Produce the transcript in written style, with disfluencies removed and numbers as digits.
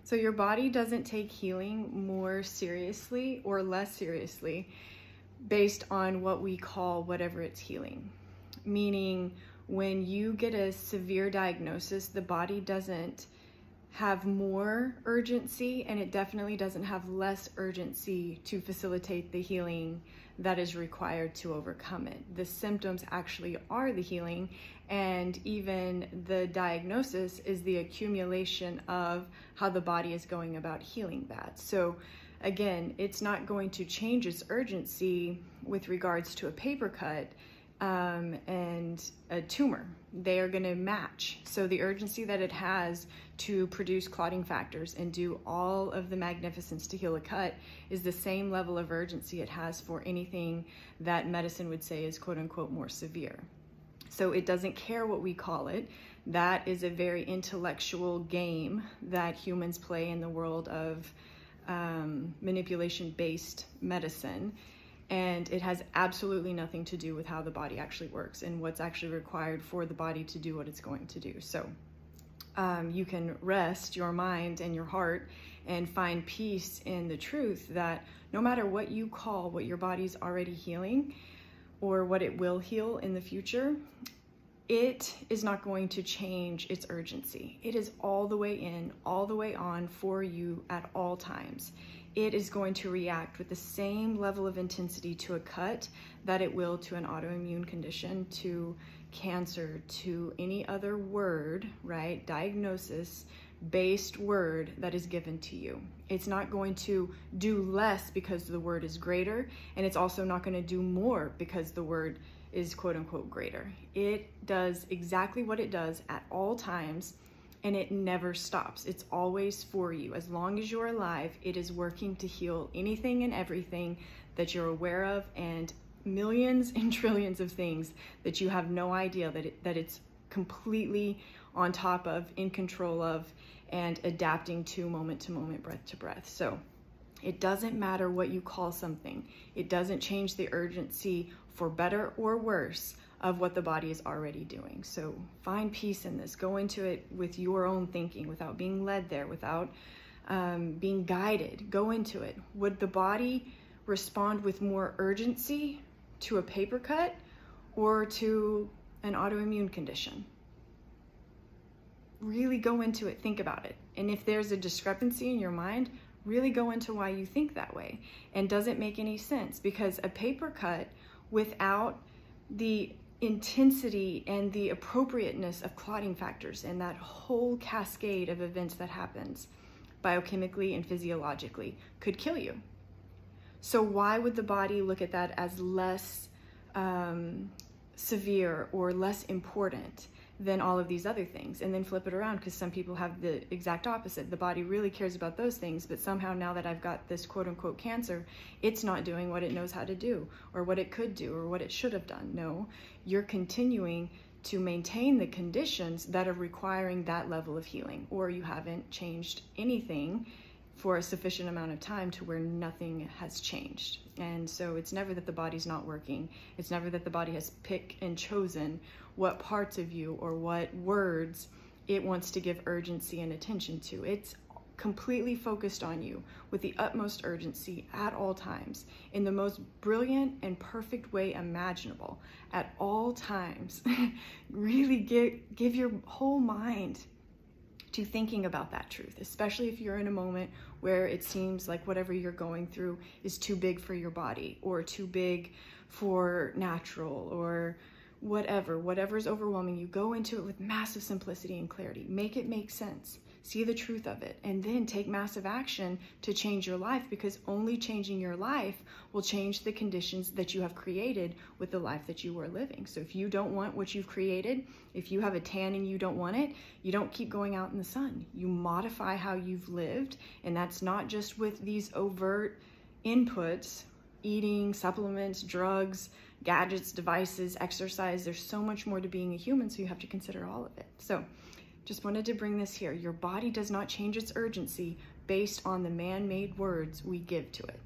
So your body doesn't take healing more seriously or less seriously based on what we call whatever it's healing. Meaning, when you get a severe diagnosis, the body doesn't have more urgency, and it definitely doesn't have less urgency to facilitate the healing that is required to overcome it. The symptoms actually are the healing, and even the diagnosis is the accumulation of how the body is going about healing that. So again, it's not going to change its urgency with regards to a paper cut and a tumor. They are going to match. So the urgency that it has to produce clotting factors and do all of the magnificence to heal a cut is the same level of urgency it has for anything that medicine would say is quote unquote more severe. So it doesn't care what we call it. That is a very intellectual game that humans play in the world of manipulation-based medicine. And it has absolutely nothing to do with how the body actually works and what's actually required for the body to do what it's going to do. So you can rest your mind and your heart and find peace in the truth that no matter what you call what your body's already healing or what it will heal in the future, it is not going to change its urgency. It is all the way in, all the way on for you at all times. It is going to react with the same level of intensity to a cut that it will to an autoimmune condition, to cancer, to any other word, right? Diagnosis-based word that is given to you. It's not going to do less because the word is greater, and it's also not going to do more because the word is quote unquote greater. It does exactly what it does at all times, and it never stops. It's always for you. As long as you're alive, it is working to heal anything and everything that you're aware of, and millions and trillions of things that you have no idea that it's completely on top of, in control of, and adapting to moment, breath to breath. So it doesn't matter what you call something. It doesn't change the urgency for better or worse of what the body is already doing. So find peace in this. Go into it with your own thinking, without being led there, without being guided. Go into it. Would the body respond with more urgency to a paper cut or to an autoimmune condition? Really go into it. Think about it. And if there's a discrepancy in your mind, really go into why you think that way. And does it make any sense? Because a paper cut without the intensity and the appropriateness of clotting factors and that whole cascade of events that happens biochemically and physiologically could kill you. So why would the body look at that as less severe or less important than all of these other things, and then flip it around? Because some people have the exact opposite. The body really cares about those things, but somehow now that I've got this quote unquote cancer, it's not doing what it knows how to do, or what it could do, or what it should have done. No, you're continuing to maintain the conditions that are requiring that level of healing, or you haven't changed anything for a sufficient amount of time to where nothing has changed. And so it's never that the body's not working. It's never that the body has picked and chosen what parts of you or what words it wants to give urgency and attention to. It's completely focused on you with the utmost urgency at all times, in the most brilliant and perfect way imaginable at all times. Really give your whole mind to thinking about that truth, especially if you're in a moment where it seems like whatever you're going through is too big for your body, or too big for natural, or whatever's overwhelming you. Go into it with massive simplicity and clarity. Make it make sense. See the truth of it, and then take massive action to change your life, because only changing your life will change the conditions that you have created with the life that you are living. So if you don't want what you've created, if you have a tan and you don't want it, you don't keep going out in the sun. You modify how you've lived, and that's not just with these overt inputs, eating, supplements, drugs, gadgets, devices, exercise. There's so much more to being a human, so you have to consider all of it. So just wanted to bring this here. Your body does not change its urgency based on the man-made words we give to it.